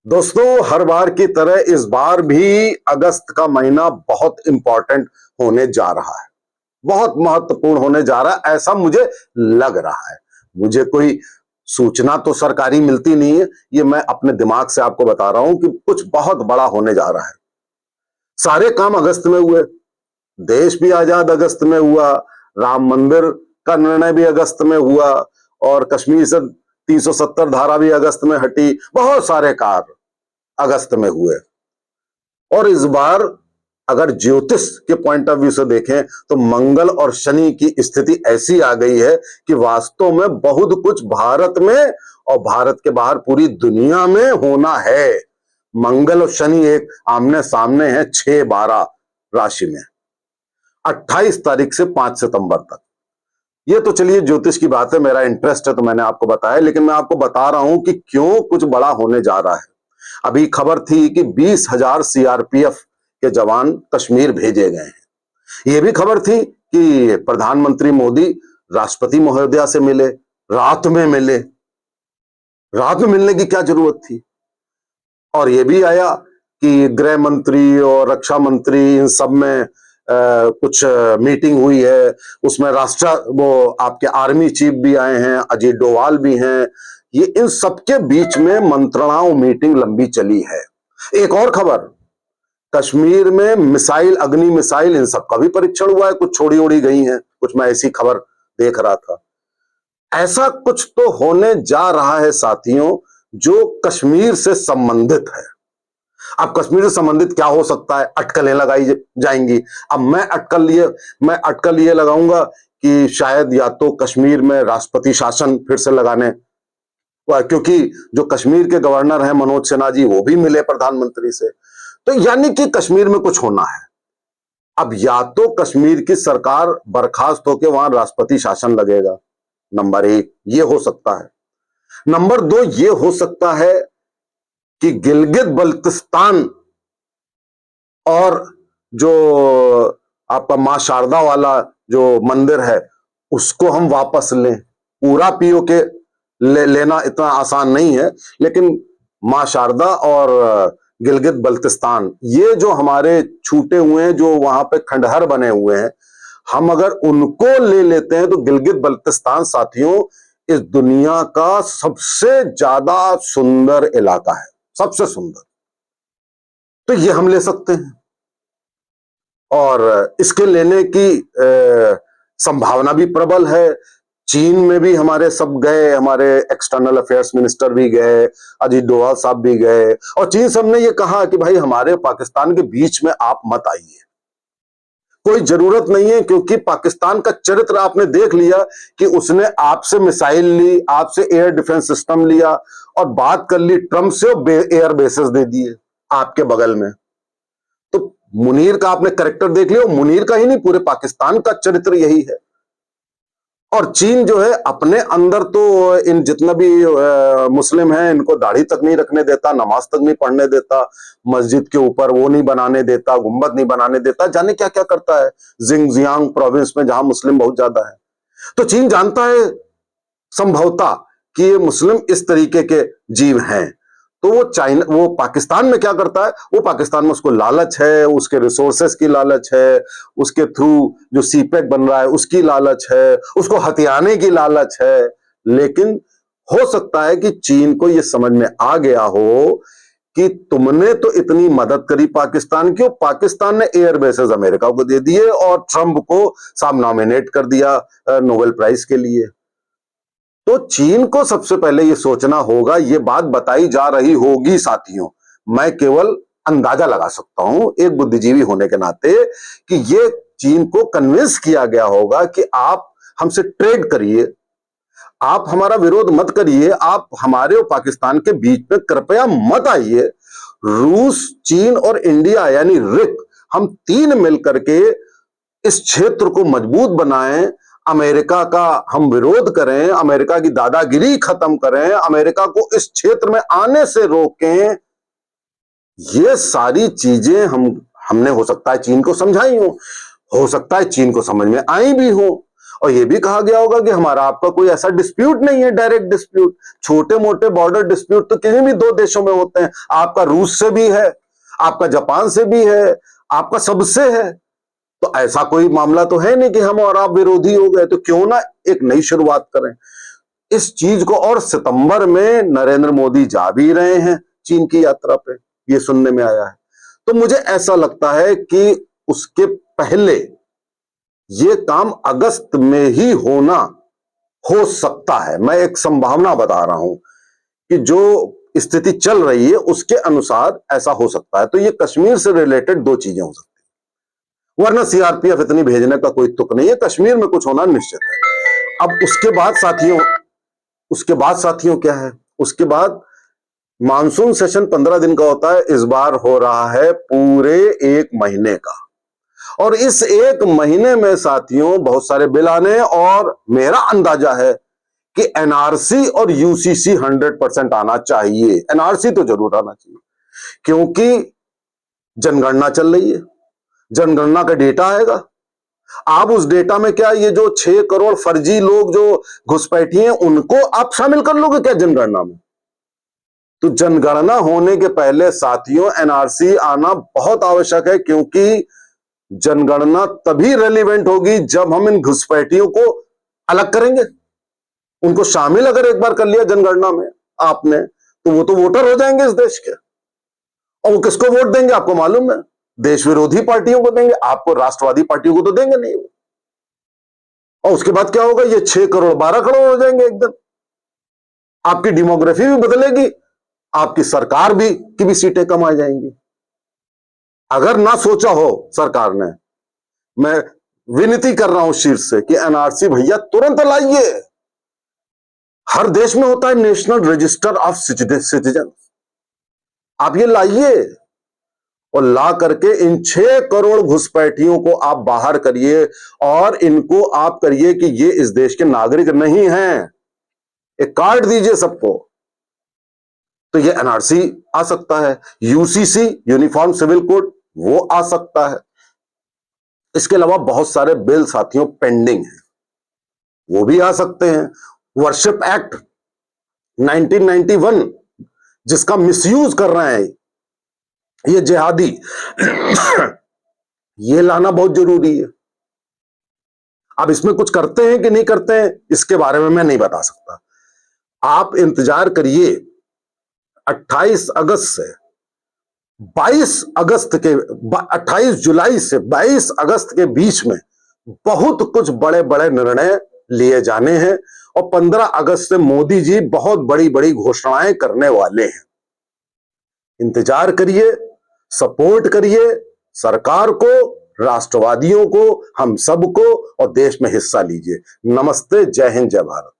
दोस्तों, हर बार की तरह इस बार भी अगस्त का महीना बहुत इंपॉर्टेंट होने जा रहा है। बहुत महत्वपूर्ण होने जा रहा है, ऐसा मुझे लग रहा है। मुझे कोई सूचना तो सरकारी मिलती नहीं है, ये मैं अपने दिमाग से आपको बता रहा हूं कि कुछ बहुत बड़ा होने जा रहा है। सारे काम अगस्त में हुए, देश भी आजाद अगस्त में हुआ, राम मंदिर का निर्णय भी अगस्त में हुआ और कश्मीर से 370 धारा भी अगस्त में हटी। बहुत सारे कार्य अगस्त में हुए। और इस बार अगर ज्योतिष के पॉइंट ऑफ व्यू से देखें तो मंगल और शनि की स्थिति ऐसी आ गई है कि वास्तव में बहुत कुछ भारत में और भारत के बाहर पूरी दुनिया में होना है। मंगल और शनि एक आमने सामने हैं 6-12 राशि में, 28 तारीख से 5 सितंबर तक। ये तो चलिए ज्योतिष की बात है, मेरा इंटरेस्ट है तो मैंने आपको बताया, लेकिन मैं आपको बता रहा हूं कि क्यों कुछ बड़ा होने जा रहा है। अभी खबर थी कि 20,000 सीआरपीएफ के जवान कश्मीर भेजे गए हैं। यह भी खबर थी कि प्रधानमंत्री मोदी राष्ट्रपति महोदया से मिले, रात में मिले। रात में मिलने की क्या जरूरत थी? और यह भी आया कि गृह मंत्री और रक्षा मंत्री इन सब में कुछ मीटिंग हुई है। उसमें वो आपके आर्मी चीफ भी आए हैं, अजीत डोवाल भी हैं। ये इन सबके बीच में मंत्रणाओं मीटिंग लंबी चली है। एक और खबर, कश्मीर में मिसाइल, अग्नि मिसाइल, इन सब का भी परीक्षण हुआ है। कुछ छोड़ी ओड़ी गई हैं, कुछ मैं ऐसी खबर देख रहा था। ऐसा कुछ तो होने जा रहा है साथियों जो कश्मीर से संबंधित है। अब कश्मीर से संबंधित क्या हो सकता है? अटकलें लगाई जाएंगी। अब मैं अटकल ये लगाऊंगा कि शायद या तो कश्मीर में राष्ट्रपति शासन फिर से लगाने, क्योंकि जो कश्मीर के गवर्नर हैं मनोज सिन्हा जी, वो भी मिले प्रधानमंत्री से। तो यानी कि कश्मीर में कुछ होना है। अब या तो कश्मीर की सरकार बर्खास्त होकर वहां राष्ट्रपति शासन लगेगा, नंबर 1 ये हो सकता है। नंबर 2 ये हो सकता है कि गिलगित बल्तिस्तान और जो आपका मां शारदा वाला जो मंदिर है उसको हम वापस लें। पूरा पीओके लेना इतना आसान नहीं है, लेकिन मां शारदा और गिलगित बल्तिस्तान, ये जो हमारे छूटे हुए हैं, जो वहां पे खंडहर बने हुए हैं, हम अगर उनको ले लेते हैं तो गिलगित बल्तिस्तान साथियों इस दुनिया का सबसे ज्यादा सुंदर इलाका है, सबसे सुंदर। तो ये हम ले सकते हैं और इसके लेने की संभावना भी प्रबल है। चीन में भी हमारे सब गए, हमारे एक्सटर्नल अफेयर्स मिनिस्टर भी गए, अजीत डोभाल साहब भी गए, और चीन सब ने ये कहा कि भाई हमारे पाकिस्तान के बीच में आप मत आइए, कोई जरूरत नहीं है, क्योंकि पाकिस्तान का चरित्र आपने देख लिया कि उसने आपसे मिसाइल ली, आपसे एयर डिफेंस सिस्टम लिया और बात कर ली ट्रंप से, एयर बेसेस दे दिए आपके बगल में। तो मुनीर का आपने कैरेक्टर देख लिया, मुनीर का ही नहीं पूरे पाकिस्तान का चरित्र यही है। और चीन जो है अपने अंदर तो इन जितना भी मुस्लिम हैं इनको दाढ़ी तक नहीं रखने देता, नमाज तक नहीं पढ़ने देता, मस्जिद के ऊपर वो नहीं बनाने देता, गुंबद नहीं बनाने देता, जाने क्या क्या करता है जिंगजियांग प्रोविंस में जहां मुस्लिम बहुत ज्यादा है। तो चीन जानता है संभवतः कि ये मुस्लिम इस तरीके के जीव हैं। तो वो पाकिस्तान में क्या करता है, वो पाकिस्तान में उसको लालच है, उसके रिसोर्सेस की लालच है, उसके थ्रू जो सीपेक बन रहा है उसकी लालच है, उसको हथियाने की लालच है। लेकिन हो सकता है कि चीन को ये समझ में आ गया हो कि तुमने तो इतनी मदद करी पाकिस्तान की, पाकिस्तान ने एयर बेसेस अमेरिका को दे दिए और ट्रंप को साहब नॉमिनेट कर दिया नोबेल प्राइज के लिए। तो चीन को सबसे पहले ये सोचना होगा, ये बात बताई जा रही होगी साथियों, मैं केवल अंदाजा लगा सकता हूं एक बुद्धिजीवी होने के नाते, कि ये चीन को कन्विंस किया गया होगा कि आप हमसे ट्रेड करिए, आप हमारा विरोध मत करिए, आप हमारे और पाकिस्तान के बीच में कृपया मत आइए। रूस, चीन और इंडिया यानी रिक, हम 3 मिलकर के इस क्षेत्र को मजबूत बनाएं, अमेरिका का हम विरोध करें, अमेरिका की दादागिरी खत्म करें, अमेरिका को इस क्षेत्र में आने से रोकें। ये सारी चीजें हमने हो सकता है चीन को समझाई हो सकता है चीन को समझ में आई भी हो। और ये भी कहा गया होगा कि हमारा आपका कोई ऐसा डिस्प्यूट नहीं है, डायरेक्ट डिस्प्यूट। छोटे मोटे बॉर्डर डिस्प्यूट तो किसी भी दो देशों में होते हैं, आपका रूस से भी है, आपका जापान से भी है, आपका सबसे है। तो ऐसा कोई मामला तो है नहीं कि हम और आप विरोधी हो गए। तो क्यों ना एक नई शुरुआत करें इस चीज को। और सितंबर में नरेंद्र मोदी जा भी रहे हैं चीन की यात्रा पे, ये सुनने में आया है। तो मुझे ऐसा लगता है कि उसके पहले ये काम अगस्त में ही होना हो सकता है। मैं एक संभावना बता रहा हूं कि जो स्थिति चल रही है उसके अनुसार ऐसा हो सकता है। तो ये कश्मीर से रिलेटेड दो चीजें हो सकती है, वरना सीआरपीएफ इतनी भेजने का कोई तुक नहीं है। कश्मीर में कुछ होना निश्चित है। अब उसके बाद साथियों क्या है, उसके बाद मानसून सेशन 15 दिन का होता है, इस बार हो रहा है पूरे 1 महीने का। और इस 1 महीने में साथियों बहुत सारे बिल आने, और मेरा अंदाजा है कि एनआरसी और यूसीसी 100% आना चाहिए। एनआरसी तो जरूर आना चाहिए, क्योंकि जनगणना चल रही है, जनगणना का डेटा आएगा। आप उस डेटा में क्या ये जो 6 करोड़ फर्जी लोग जो घुसपैठी हैं उनको आप शामिल कर लोगे क्या जनगणना में? तो जनगणना होने के पहले साथियों एनआरसी आना बहुत आवश्यक है, क्योंकि जनगणना तभी रेलिवेंट होगी जब हम इन घुसपैठियों को अलग करेंगे। उनको शामिल अगर एक बार कर लिया जनगणना में आपने, तो वो तो वोटर हो जाएंगे इस देश के। और वो किसको वोट देंगे आपको मालूम है? देश विरोधी पार्टियों को देंगे, आपको राष्ट्रवादी पार्टियों को तो देंगे नहीं वो। और उसके बाद क्या होगा, ये 6 करोड़ 12 करोड़ हो जाएंगे एकदम। आपकी डेमोग्राफी भी बदलेगी, आपकी सरकार भी की भी सीटें कम आ जाएंगी। अगर ना सोचा हो सरकार ने, मैं विनती कर रहा हूं शीर्ष से कि एनआरसी भैया तुरंत लाइए। हर देश में होता है नेशनल रजिस्टर ऑफ सिटीजन, आप ये लाइए और ला करके इन 6 करोड़ घुसपैठियों को आप बाहर करिए, और इनको आप करिए कि ये इस देश के नागरिक नहीं हैं। एक कार्ड दीजिए सबको, तो ये एनआरसी आ सकता है। यूसीसी यूनिफॉर्म सिविल कोड वो आ सकता है। इसके अलावा बहुत सारे बिल साथियों पेंडिंग हैं, वो भी आ सकते हैं। वर्शिप एक्ट 1991 जिसका मिसयूज कर रहे हैं ये जिहादी ये लाना बहुत जरूरी है। अब इसमें कुछ करते हैं कि नहीं करते हैं इसके बारे में मैं नहीं बता सकता। आप इंतजार करिए, 28 अगस्त से 22 अगस्त के 28 जुलाई से 22 अगस्त के बीच में बहुत कुछ बड़े बड़े निर्णय लिए जाने हैं, और 15 अगस्त से मोदी जी बहुत बड़ी बड़ी घोषणाएं करने वाले हैं। इंतजार करिए, सपोर्ट करिए सरकार को, राष्ट्रवादियों को, हम सबको, और देश में हिस्सा लीजिए। नमस्ते, जय हिंद, जय भारत।